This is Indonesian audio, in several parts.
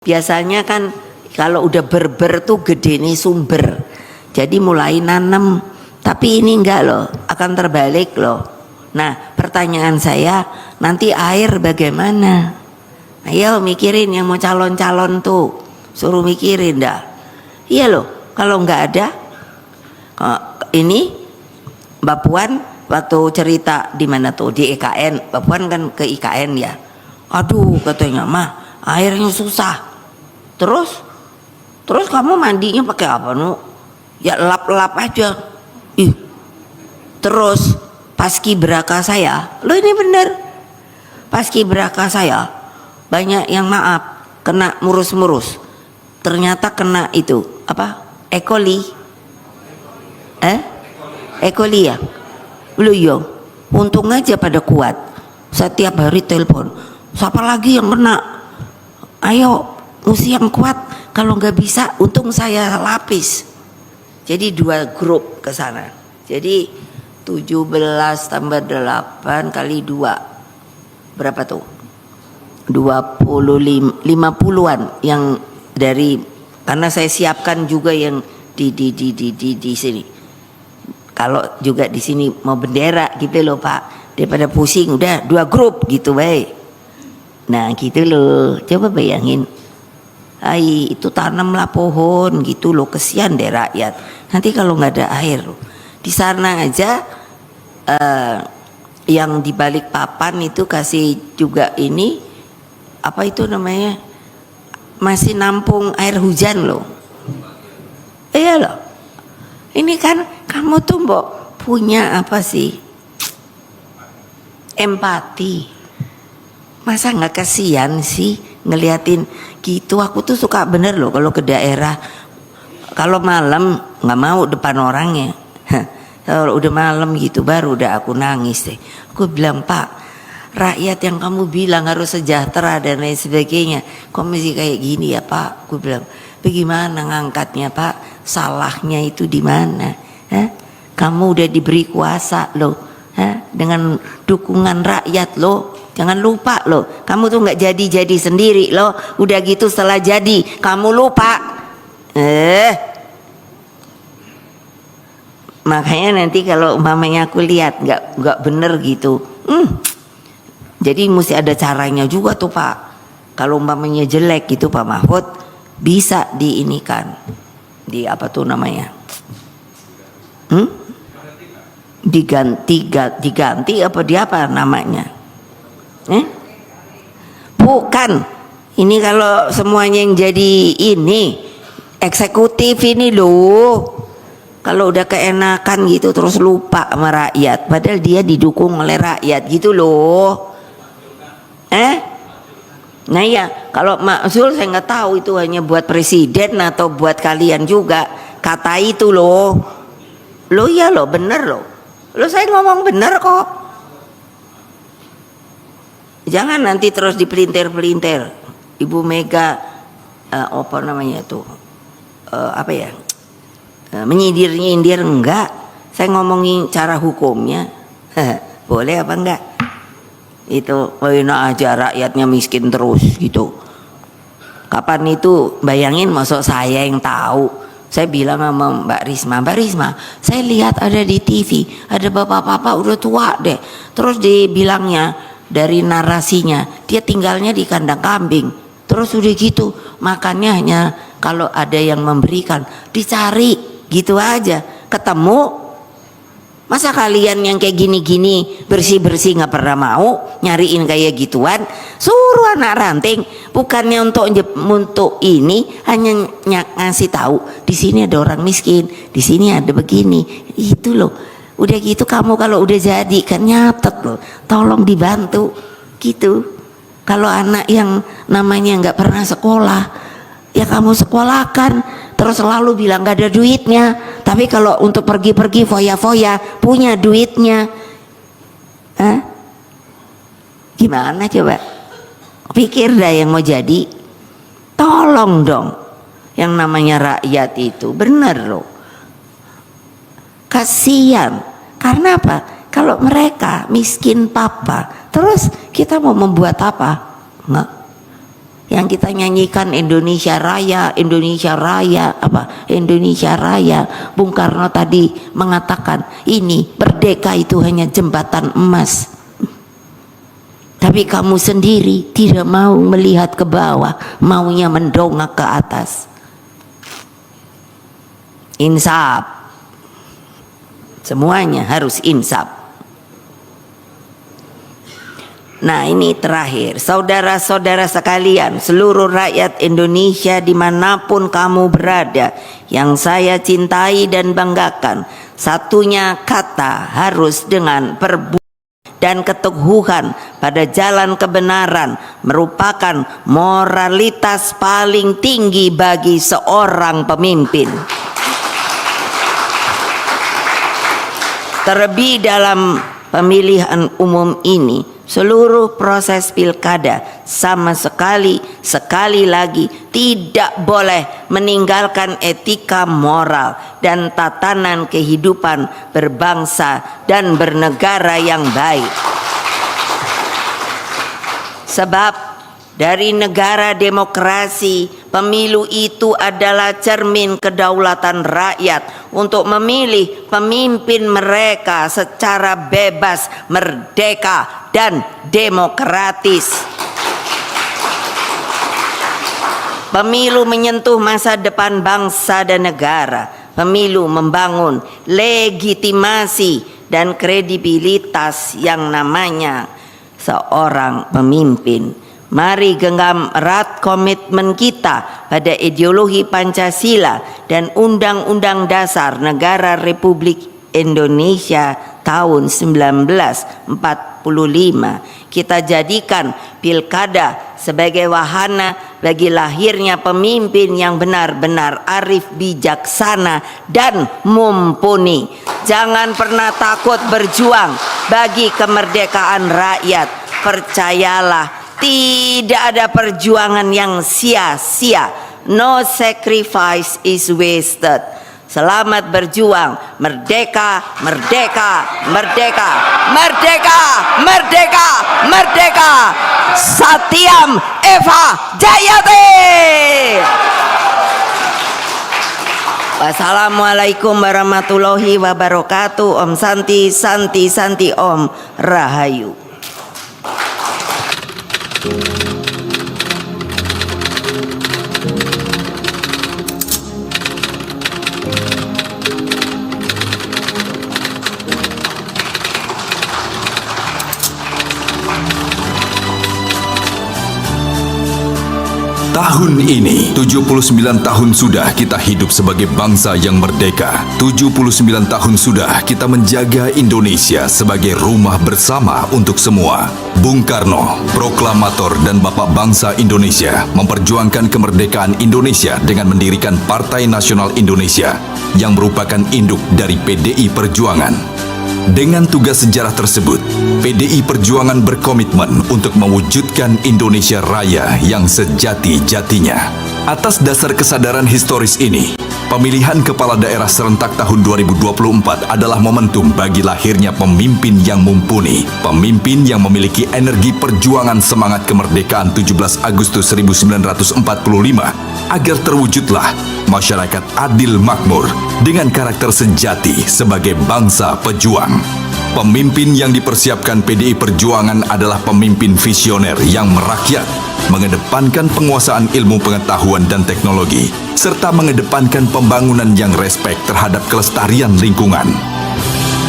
Biasanya kan kalau udah berber tuh gede nih sumber, jadi mulai nanam. Tapi ini enggak loh, akan terbalik loh. Nah pertanyaan saya, nanti air bagaimana? Ayo mikirin yang mau calon-calon tuh, suruh mikirin dah. Iya loh, kalau nggak ada ini Mbak Puan waktu cerita di mana tuh di IKN, Mbak Puan kan ke IKN ya. Aduh katanya mah airnya susah. Terus kamu mandinya pakai apa nu? Ya lap-lap aja. Ih. Terus paskibraka saya, lo ini bener. Paskibraka saya banyak yang maaf kena murus-murus. Ternyata kena itu apa? E. coli. E. coli ya. Lu yo. Untung aja pada kuat. Setiap hari telepon. Siapa lagi yang kena? Ayo, mesti yang kuat. Kalau nggak bisa, untung saya lapis. Jadi 2 grup ke sana. Jadi 17 tambah 8 kali 2. Berapa tuh? 50-an yang dari, karena saya siapkan juga yang di sini. Kalau juga di sini mau bendera gitu loh Pak, daripada pusing udah 2 grup gitu baik. Nah gitu loh, coba bayangin. Ay, itu tanamlah pohon gitu loh, kesian deh rakyat. Nanti kalau nggak ada air di sana aja, yang di balik papan itu kasih juga ini apa itu namanya, masih nampung air hujan loh. Iya loh. Ini kan kamu tuh mbok punya apa sih? Empati. Masa nggak kasihan sih ngeliatin gitu? Aku tuh suka bener loh kalau ke daerah. Kalau malam nggak mau depan orangnya. Kalau udah malam gitu baru udah aku nangis deh. Aku bilang Pak, rakyat yang kamu bilang harus sejahtera dan lain sebagainya, kok masih kayak gini ya Pak? Aku bilang, bagaimana ngangkatnya Pak? Salahnya itu di mana? Kamu udah diberi kuasa loh, dengan dukungan rakyat loh. Jangan lupa loh, kamu tuh nggak jadi sendiri loh. Udah gitu setelah jadi kamu lupa. Makanya nanti kalau umpamanya aku lihat nggak bener gitu, jadi mesti ada caranya juga tuh Pak. Kalau umpamanya jelek gitu Pak Mahfud, bisa diinikan, di apa tuh namanya, diganti apa di apa namanya? Bukan, ini kalau semuanya yang jadi ini eksekutif ini loh. Kalau udah keenakan gitu terus lupa sama rakyat, padahal dia didukung oleh rakyat gitu loh. Nah ya, kalau Maksul saya nggak tahu itu hanya buat presiden atau buat kalian juga. Kata itu loh. Lo ya lo bener loh. Lo saya ngomong bener kok. Jangan nanti terus dipelintir-pelintir. Ibu Mega apa namanya tuh? Apa ya? Menyindir-nyindir enggak. Saya ngomongin cara hukumnya. Boleh apa enggak? Itu enak aja rakyatnya miskin terus gitu. Kapan itu bayangin, masuk saya yang tahu. Saya bilang sama Mbak Risma, saya lihat ada di TV ada bapak-bapak udah tua deh. Terus dibilangnya dari narasinya dia tinggalnya di kandang kambing. Terus udah gitu makannya hanya kalau ada yang memberikan, dicari gitu aja. Ketemu, masa kalian yang kayak gini-gini bersih-bersih nggak pernah mau nyariin kayak gituan? Suruh anak ranting, bukannya untuk ini hanya ngasih tahu di sini ada orang miskin, di sini ada begini itu loh. Udah gitu kamu kalau udah jadi kan nyatet loh, tolong dibantu gitu. Kalau anak yang namanya nggak pernah sekolah ya kamu sekolahkan. Terus selalu bilang gak ada duitnya, tapi kalau untuk pergi-pergi foya-foya punya duitnya. Gimana coba? Pikir dah yang mau jadi. Tolong dong, yang namanya rakyat itu bener loh. Kasian. Karena apa? Kalau mereka miskin papa, terus kita mau membuat apa? Nggak. Yang kita nyanyikan Indonesia Raya, Indonesia Raya, apa? Indonesia Raya. Bung Karno tadi mengatakan ini merdeka itu hanya jembatan emas. Tapi kamu sendiri tidak mau melihat ke bawah, maunya mendongak ke atas. Insaf. Semuanya harus insaf. Nah, ini terakhir, saudara-saudara sekalian, seluruh rakyat Indonesia dimanapun kamu berada, yang saya cintai dan banggakan, satunya kata harus dengan perbuatan dan keteguhan pada jalan kebenaran merupakan moralitas paling tinggi bagi seorang pemimpin. Terlebih dalam pemilihan umum ini, seluruh proses pilkada sama sekali lagi tidak boleh meninggalkan etika moral dan tatanan kehidupan berbangsa dan bernegara yang baik. Sebab dari negara demokrasi, pemilu itu adalah cermin kedaulatan rakyat untuk memilih pemimpin mereka secara bebas, merdeka, dan demokratis. Pemilu menyentuh masa depan bangsa dan negara. Pemilu membangun legitimasi dan kredibilitas yang namanya seorang pemimpin. Mari genggam erat komitmen kita pada ideologi Pancasila dan Undang-Undang Dasar Negara Republik Indonesia tahun 1945. Kita jadikan pilkada sebagai wahana bagi lahirnya pemimpin yang benar-benar arif, bijaksana, dan mumpuni. Jangan pernah takut berjuang bagi kemerdekaan rakyat. Percayalah, tidak ada perjuangan yang sia-sia. No sacrifice is wasted. Selamat berjuang. Merdeka, merdeka, merdeka, merdeka, merdeka, merdeka. Satyam Eva Jayate. Wassalamualaikum warahmatullahi wabarakatuh. Om Santi, Santi, Santi, Om Rahayu. Tahun ini, 79 tahun sudah kita hidup sebagai bangsa yang merdeka. 79 tahun sudah kita menjaga Indonesia sebagai rumah bersama untuk semua. Bung Karno, proklamator dan Bapak Bangsa Indonesia, memperjuangkan kemerdekaan Indonesia dengan mendirikan Partai Nasional Indonesia yang merupakan induk dari PDI Perjuangan. Dengan tugas sejarah tersebut, PDI Perjuangan berkomitmen untuk mewujudkan Indonesia Raya yang sejati-jatinya. Atas dasar kesadaran historis ini, pemilihan kepala daerah serentak tahun 2024 adalah momentum bagi lahirnya pemimpin yang mumpuni, pemimpin yang memiliki energi perjuangan semangat kemerdekaan 17 Agustus 1945, agar terwujudlah masyarakat adil makmur dengan karakter sejati sebagai bangsa pejuang. Pemimpin yang dipersiapkan PDI Perjuangan adalah pemimpin visioner yang merakyat, mengedepankan penguasaan ilmu pengetahuan dan teknologi, serta mengedepankan pembangunan yang respek terhadap kelestarian lingkungan.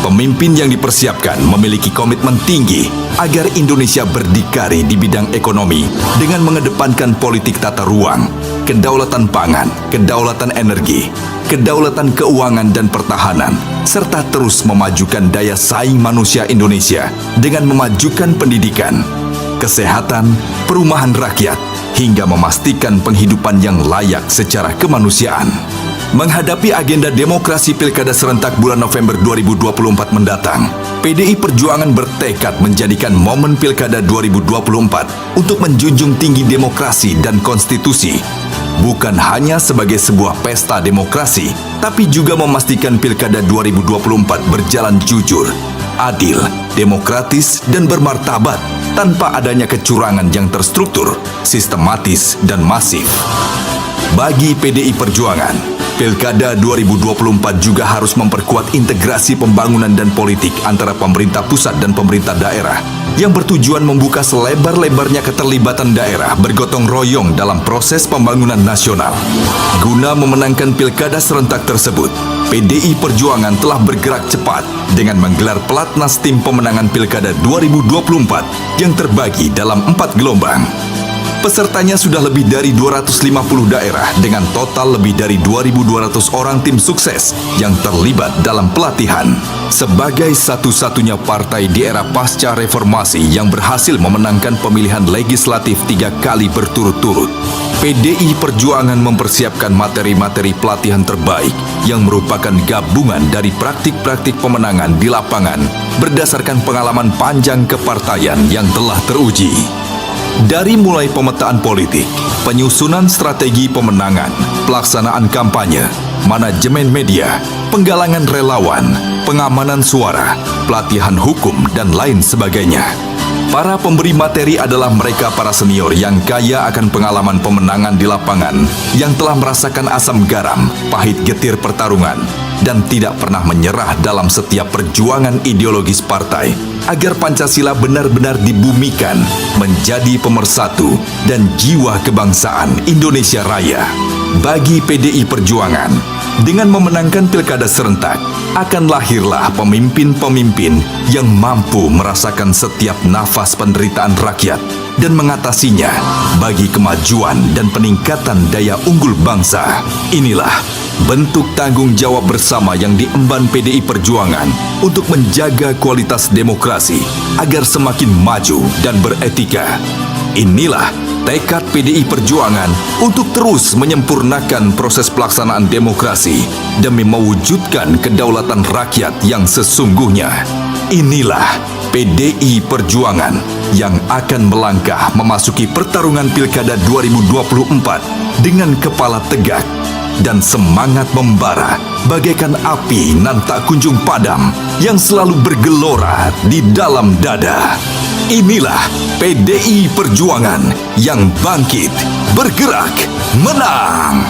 Pemimpin yang dipersiapkan memiliki komitmen tinggi agar Indonesia berdikari di bidang ekonomi dengan mengedepankan politik tata ruang, kedaulatan pangan, kedaulatan energi, kedaulatan keuangan dan pertahanan, serta terus memajukan daya saing manusia Indonesia dengan memajukan pendidikan, kesehatan, perumahan rakyat, hingga memastikan penghidupan yang layak secara kemanusiaan. Menghadapi agenda demokrasi pilkada serentak bulan November 2024 mendatang, PDI Perjuangan bertekad menjadikan momen pilkada 2024 untuk menjunjung tinggi demokrasi dan konstitusi, bukan hanya sebagai sebuah pesta demokrasi, tapi juga memastikan pilkada 2024 berjalan jujur, adil, demokratis, dan bermartabat tanpa adanya kecurangan yang terstruktur, sistematis, dan masif. Bagi PDI Perjuangan, Pilkada 2024 juga harus memperkuat integrasi pembangunan dan politik antara pemerintah pusat dan pemerintah daerah yang bertujuan membuka selebar-lebarnya keterlibatan daerah bergotong royong dalam proses pembangunan nasional. Guna memenangkan pilkada serentak tersebut, PDI Perjuangan telah bergerak cepat dengan menggelar pelatnas tim pemenangan Pilkada 2024 yang terbagi dalam 4 gelombang. Pesertanya sudah lebih dari 250 daerah dengan total lebih dari 2.200 orang tim sukses yang terlibat dalam pelatihan. Sebagai satu-satunya partai di era pasca reformasi yang berhasil memenangkan pemilihan legislatif 3 kali berturut-turut, PDI Perjuangan mempersiapkan materi-materi pelatihan terbaik yang merupakan gabungan dari praktik-praktik pemenangan di lapangan berdasarkan pengalaman panjang kepartaian yang telah teruji. Dari mulai pemetaan politik, penyusunan strategi pemenangan, pelaksanaan kampanye, manajemen media, penggalangan relawan, pengamanan suara, pelatihan hukum, dan lain sebagainya. Para pemberi materi adalah mereka para senior yang kaya akan pengalaman pemenangan di lapangan, yang telah merasakan asam garam, pahit getir pertarungan, dan tidak pernah menyerah dalam setiap perjuangan ideologis partai, agar Pancasila benar-benar dibumikan menjadi pemersatu dan jiwa kebangsaan Indonesia Raya. Bagi PDI Perjuangan, dengan memenangkan pilkada serentak, akan lahirlah pemimpin-pemimpin yang mampu merasakan setiap nafas penderitaan rakyat dan mengatasinya bagi kemajuan dan peningkatan daya unggul bangsa. Inilah bentuk tanggung jawab bersama yang diemban PDI Perjuangan untuk menjaga kualitas demokrasi agar semakin maju dan beretika. Inilah tekad PDI Perjuangan untuk terus menyempurnakan proses pelaksanaan demokrasi demi mewujudkan kedaulatan rakyat yang sesungguhnya. Inilah PDI Perjuangan yang akan melangkah memasuki pertarungan Pilkada 2024 dengan kepala tegak dan semangat membara bagaikan api nan tak kunjung padam yang selalu bergelora di dalam dada. Inilah PDI Perjuangan yang bangkit, bergerak, menang.